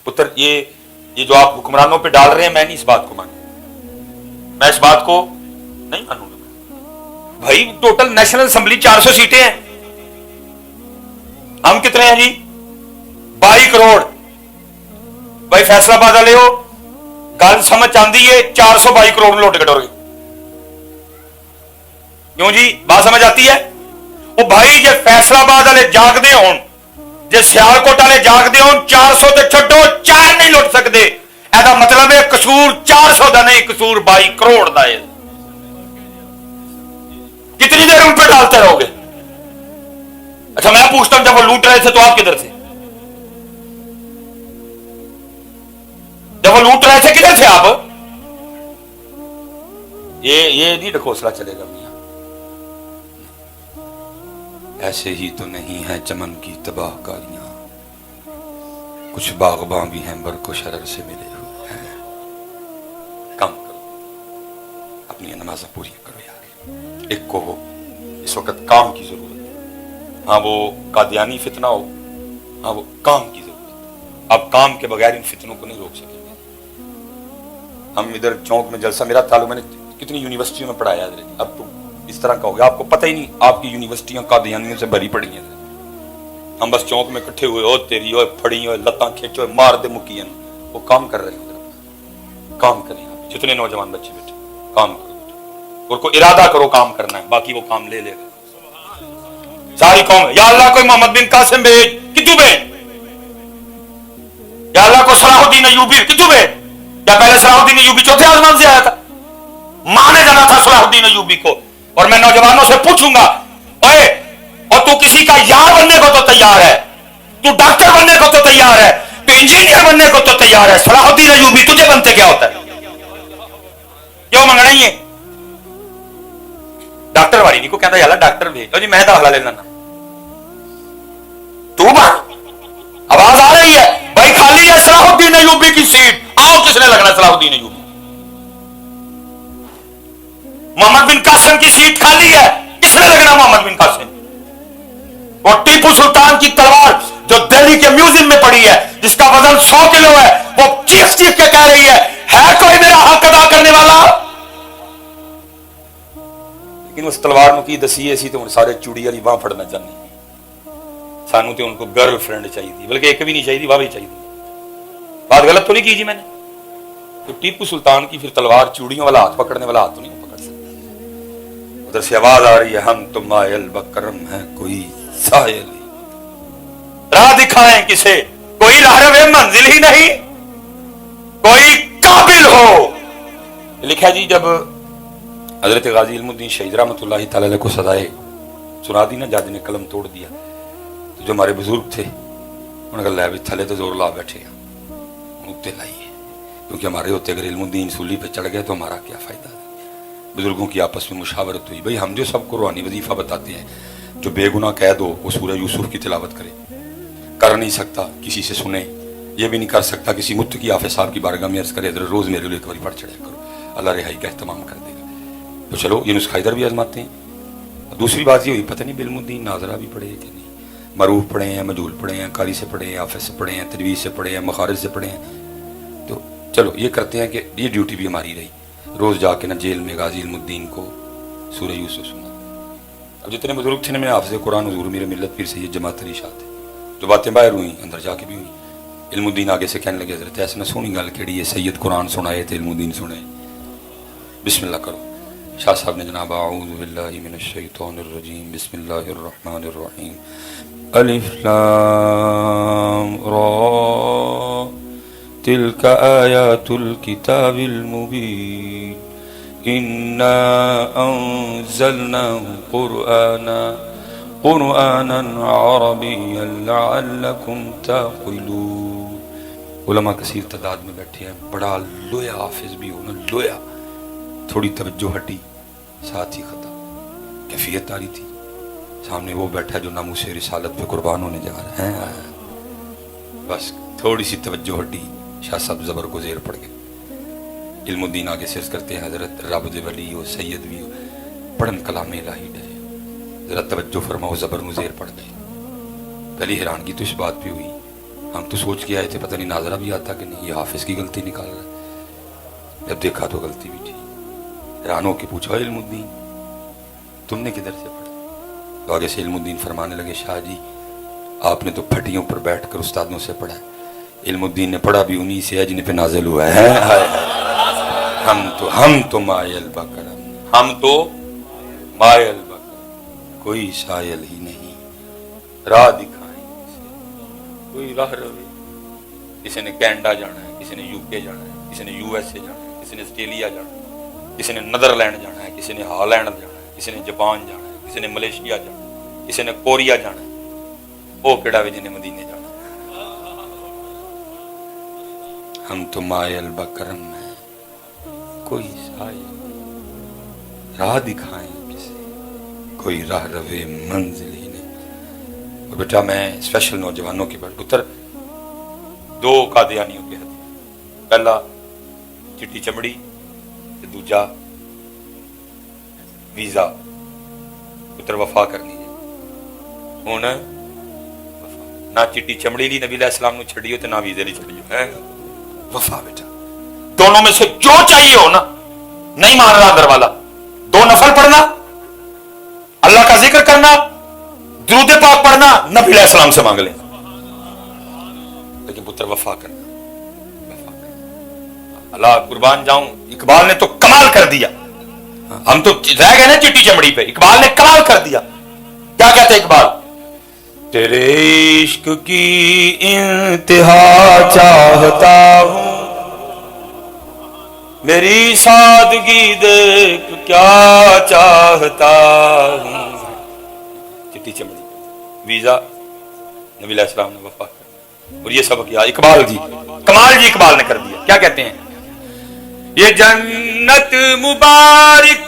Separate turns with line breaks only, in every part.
पुत्र ये जो आप हुक्मरानों पे डाल रहे हैं, मैं नहीं इस बात को मानूंगा, मैं इस बात को नहीं मानूंगा। भाई टोटल नेशनल असेंबली 400 सीटें हैं, हम कितने हैं जी? 22 करोड़। भाई फैसलाबाद वाले हो, गल समझ आती है, 422 करोड़ लुट कटोर गए। क्यों जी, बात समझ आती है? वो भाई जे फैसलाबाद वाले जागते हो, जे सियालकोट वाले जागते हो, 400 ते छड्डो, 4 नहीं लुट सकते। ऐसा मतलब है कसूर 400 का नहीं, कसूर 22 करोड़ का है। कितनी देर उन पर डालते रहोगे? अच्छा मैं पूछता हूं, जब वो लूट रहे थे तो आप किधर थे? जब वो लूट रहे थे किधर थे आप? ये नहीं ढकोसला चलेगा मियां। ऐसे ही तो नहीं है चमन की तबाहकारियां, कुछ बागबां भी हैं बरको शरर से मिले हुए हैं। कम करो, अपनी नमाज़ें पूरी करो यार। एक को हो इस वक्त काम की जरूरत है। हाँ वो कादियानी फितना हो, हाँ वो काम की जरूरत है। आप काम के बगैर इन फितनों को नहीं रोक सकेंगे। हम इधर चौक में जलसा, मेरा ताल्लुक, मैंने कितनी यूनिवर्सिटियों में पढ़ाया, अब तो इस तरह का हो गया, आपको पता ही नहीं, आपकी यूनिवर्सिटियां कादियानियों से भरी पड़ी हैं। हम बस चौक में इकट्ठे हुए, ओ तेरी हो फड़ी हो लत्ता खींचो मार दे मुकियन, वो काम कर रहे हैं। काम करें आप जितने नौजवान बच्चे बैठे, काम करो, उनको इरादा करो काम करना है, बाकी वो काम ले लेगा सारी कौम। या अल्लाह कोई मोहम्मद बिन कासिम भेज, कितू भेज। या अल्लाह को सलाहुद्दीन अय्यूबी कितू भेज। क्या पहले सलाहुद्दीन अय्यूबी चौथे आसमान से आया था? मां ने जाना था सलाहुद्दीन अय्यूबी को। और मैं नौजवानों से पूछूंगा, ओए और तू किसी का यार बनने को तो तैयार है, तू डॉक्टर बनने को तो तैयार है, तू इंजीनियर बनने को तो तैयार है, सलाहुद्दीन अय्यूबी तुझे बनते क्या होता है? क्यों मंगना ही है? डॉक्टर वाली नहीं को कहता यार डॉक्टर भेज जी, मैं दाखला ले लेना। तू बन, आवाज आ रही है भाई, खाली है सलाहुद्दीन अय्यूबी की सीट, आओ किसने लगना सलाहुद्दीन अय्यूबी? मोहम्मद बिन कासिम की सीट खाली है, किसने लगना मोहम्मद बिन कासिम? और टीपू सुल्तान की तलवार जो दिल्ली के म्यूजियम में पड़ी है, जिसका वजन 100 किलो है, वो चीख चीख के कह रही है कोई मेरा हक अदा करने वाला? लेकिन उस तलवार में की दसी ऐसी तो सारे चूड़ी वाली बांह फड़ना चाहते, सानू तो उनको गर्लफ्रेंड चाहिए, बल्कि एक भी नहीं चाहिए, वाह भी चाहिए। बात गलत तो नहीं की जी मैंने? तो टीपू सुल्तान की फिर तलवार चूड़ियों वाला हाथ पकड़ने वाला हाथ तो नहीं पकड़ सकता। उधर से आवाज आ रही है, हम तुम मायल बकरम है कोई सायल, राह दिखाएं किसे कोई लाहरवे मंजिल ही नहीं, कोई काबिल हो। लिखा जी जब हजरत गाजी इल्मुद्दीन शहीद रहमतुल्लाहि तआला अलैह को सजाए सुना दी ना, जज ने कलम तोड़ दिया, तो जो हमारे बुजुर्ग थे उन्होंने कहा भी थले तो जोर ला बैठे हैं, उत्ते लाइए, क्योंकि हमारे होते अगर इल्मुद्दीन सूली पे चढ़ गए तो हमारा क्या फायदा। बुजुर्गों की आपस में मुशावरत हुई, भाई हम जो सबको रूहानी वजीफा बताते हैं, जो बेगुनाह कैद हो वो सूरह यूसुफ की तिलावत करे, कर नहीं सकता किसी से सुने, ये भी नहीं कर सकता किसी मुत्तकी हाफिज़ साहब की बारगाह में अर्ज़ करे रोज मेरे लिए एक बार पढ़ चढ़ा करो, अल्लाह रिहाई का एहतमाम कर देगा। तो चलो ये नुस्खा इधर भी आजमाते हैं। दूसरी बात ये हुई, पता नहीं बिल्मुद्दीन नाजरा भी पढ़े कि नहीं, मरूफ पढ़े हैं, मजूल पढ़े हैं, कारी से पढ़े हैं, हाफिज़ से पढ़े हैं, तजवीज़ से पढ़े हैं, मखारिज से पढ़े हैं। तो चलो ये करते हैं कि ये ड्यूटी भी हमारी रही, रोज जाके ना जेल में गाजी इल्मुद्दीन को सूरह यूसुफ सुना। अब जितने बुजुर्ग थे ना, मेरे हाफिज़ कुरान हुज़ूर मेरे मिल्लत पीर सैयद जमात अली शाह थे, जो बातें बाहर हुई अंदर जाके भी हुई। इल्मुद्दीन आगे से कहने लगे, हज़रत ऐसे ना सोनी गल केड़ी है, सैयद कुरान सुनाए थे इल्मुद्दीन सुने, बिस्मिल्लाह करो। शाह साहब ने जनाब अऊज़ु बिल्लाहि मिनश शैतानिर रजीम बिस्मिल्लाहिर रहमानिर रहीम अलिफ लाम रा तिलका आयातुल किताबिल मुबीन इन्ना अंज़लनाहु कुरआनन अरबिय्यन लअल्लकुम ताक़िलून। उलमा कसीर तादाद में बैठे हैं, बड़ा लोया हाफिज भी हो ना, लोया, थोड़ी तवज्जो हटी, साथ ही खता, कैफियत आ रही थी। सामने वो बैठा जो नामूसे रिसालत पे कुर्बान होने जा रहे हैं, बस थोड़ी सी तवज्जो हटी, शाह साहब जबर को जेर पड़ गए। इल्मुद्दीन आगे से करते हैं, हजरत राबद वली हो, सैयद भी हो, पढ़न कलाम इलाही डे, जरा तवज्जो फरमाओ, जबर मुजेर पड़ गए। पहली हैरानगी तो इस बात पे हुई ہم تو سوچ کے آئے تھے پتہ نہیں ناظرہ بھی آتا کہ نہیں، یہ حافظ کی غلطی نکال رہا ہے۔ جب دیکھا تو غلطی بھی تھی۔ حیران ہو کے پوچھا علم الدین تم نے کدھر سے پڑھا؟ تو آگے سے علم الدین فرمانے لگے شاہ جی آپ نے تو پھٹیوں پر بیٹھ کر استادوں سے پڑھا ہے، علم الدین نے پڑھا بھی انہی سے ہے جن پہ نازل ہوا ہے۔ ہم تو مائل بکرم، ہم تو مائل بکرم، کوئی سائل ہی نہیں، راہ دکھائیں کوئی راہ روے۔ کسی نے کینیڈا جانا ہے، کسی نے یو کے جانا ہے، کسی نے یو ایس اے جانا ہے، کسی نے آسٹریلیا جانا ہے، کسی نے نیدرلینڈ جانا ہے، کسی نے ہالینڈ جانا ہے، کسی نے جاپان جانا ہے، کسی نے ملیشیا جانا ہے، کسی نے کوریا جانا ہے۔ وہ کیڑا وے جن نے مدینے جانا ہے۔ ہم تو مائل بکرم ہیں کوئی سائل، راہ دکھائیں کسے کوئی راہ روے منزل ہی نہیں۔ اور بیٹا میں اسپیشل نوجوانوں کے پتر دو قادیانیوں کے ہتھیار، پہلا چٹی چمڑی، دوجا ویزا۔ پتر وفا کرنی ہے ہوں، نہ چٹی چمڑی لی نبی علیہ السلام نے چھڑیو تے نہ ویزے لی چھڑیو ہے وفا۔ بیٹا دونوں میں سے جو چاہیے ہو نا، نہیں مان رہا در والا، دو نفل پڑھنا، اللہ کا ذکر کرنا، درود پاک پڑھنا، نبی علیہ السلام سے مانگ لیں، لیکن پتر وفا کرنا، وفا کرنا۔ اللہ قربان جاؤں، اقبال نے تو کمال کر دیا۔ ہم تو رہ گئے نا چٹی چمڑی پہ، اقبال نے کمال کر دیا۔ کیا کہتے اقبال؟ تیرے عشق کی انتہا چاہتا ہوں، میری سادگی دیکھ کیا چاہتا ہوں۔ چٹی چمڑی، ویزا، نبی علیہ السلام نے وفا کر، اور یہ سب کیا اقبال جی، کمال جی اقبال نے کر دیا۔ کیا کہتے ہیں؟ یہ جنت مبارک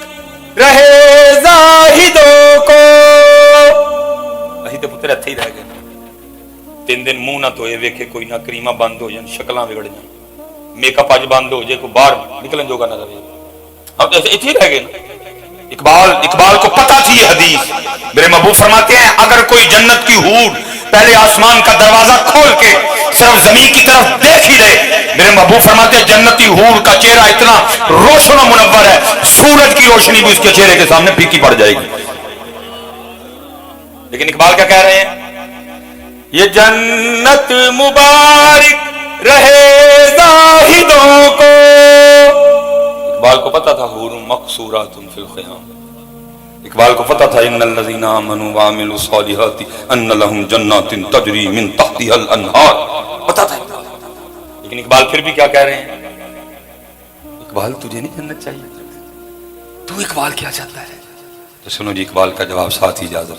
رہے زاہدوں کو، اہی تو پتر اتھے ہی رہ گئے، 3 دن منہ نہ دھوئے ویکھے کوئی نہ، کریمہ بند ہو جائیں، شکلاں بگڑ جائیں، میک اپ اج بند ہو جائے، کوئی باہر نکلن جوگا نہ رہے، ہم تو اتھے ہی رہ گئے نا۔ اقبال کو پتا تھی یہ حدیث، میرے محبوب فرماتے ہیں اگر کوئی جنت کی حور پہلے آسمان کا دروازہ کھول کے صرف زمین کی طرف دیکھ ہی لے، میرے محبوب فرماتے ہیں جنتی حور کا چہرہ اتنا روشن و منور ہے، سورج کی روشنی بھی اس کے چہرے کے سامنے پھیکی پڑ جائے گی۔ لیکن اقبال کیا کہہ رہے ہیں؟ یہ جنت مبارک رہے زاہدوں کو۔ اقبال کو پتا تھا حور مقصورات فی الخیام، اقبال کو پتا تھا ان الذین آمنوا وعملوا الصالحات ان لهم جنات تجری من تحتها الانہار، پتا تھا۔ لیکن اقبال پھر بھی کیا کہہ رہے ہیں؟ اقبال تجھے نہیں جنت چاہیے، تو اقبال کیا چاہتا ہے؟ تو سنو جی اقبال کا جواب ساتھ ہی اجازت۔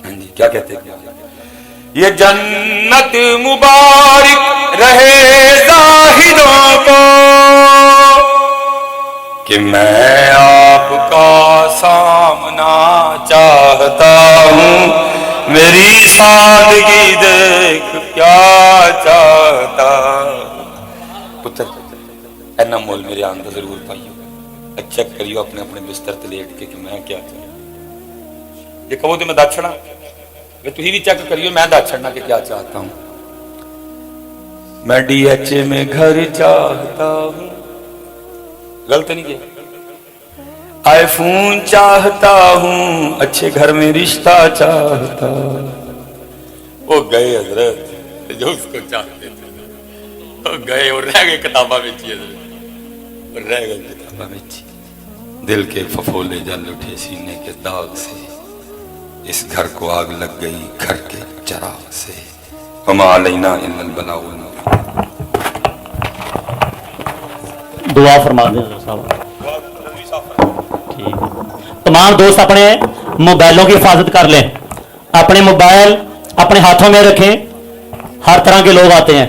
ہاں جی کیا کہتے ہیں؟ یہ جنت مبارک رہے زاہدوں کو کہ میں آپ کا سامنا چاہتا ہوں، میری سادگی دیکھ کیا چاہتا۔ پتر اینا مول میرے آندہ ضرور پائیو، اچھا کریو اپنے اپنے بستر تے لیٹ کے کہ میں کیا چاہتا ہوں۔ یہ کہو تو میں دا چھڑا، تو ہی بھی چیک کریو میں دا چھڑنا کہ کیا چاہتا ہوں۔ میں ڈی ایچ اے میں گھر چاہتا ہوں، غلط نہیں کیا، آئی فون چاہتا ہوں، اچھے گھر میں رشتہ چاہتا۔ وہ گئے حضرت جو اس کو چاہتے تھے، وہ گئے اور رہ گئے کتابہ میں چیئے، رہ گئے کتابہ میں چیئے۔ دل کے پھپھولے جل اٹھے سینے کے داغ سے، اس گھر کو آگ لگ گئی گھر کے چراغ سے، وما علینا الا البلاغ المبین۔
دعا فرما دیں صاحب۔ تمام دوست اپنے موبائلوں کی حفاظت کر لیں، اپنے موبائل اپنے ہاتھوں میں رکھیں، ہر طرح کے لوگ آتے ہیں۔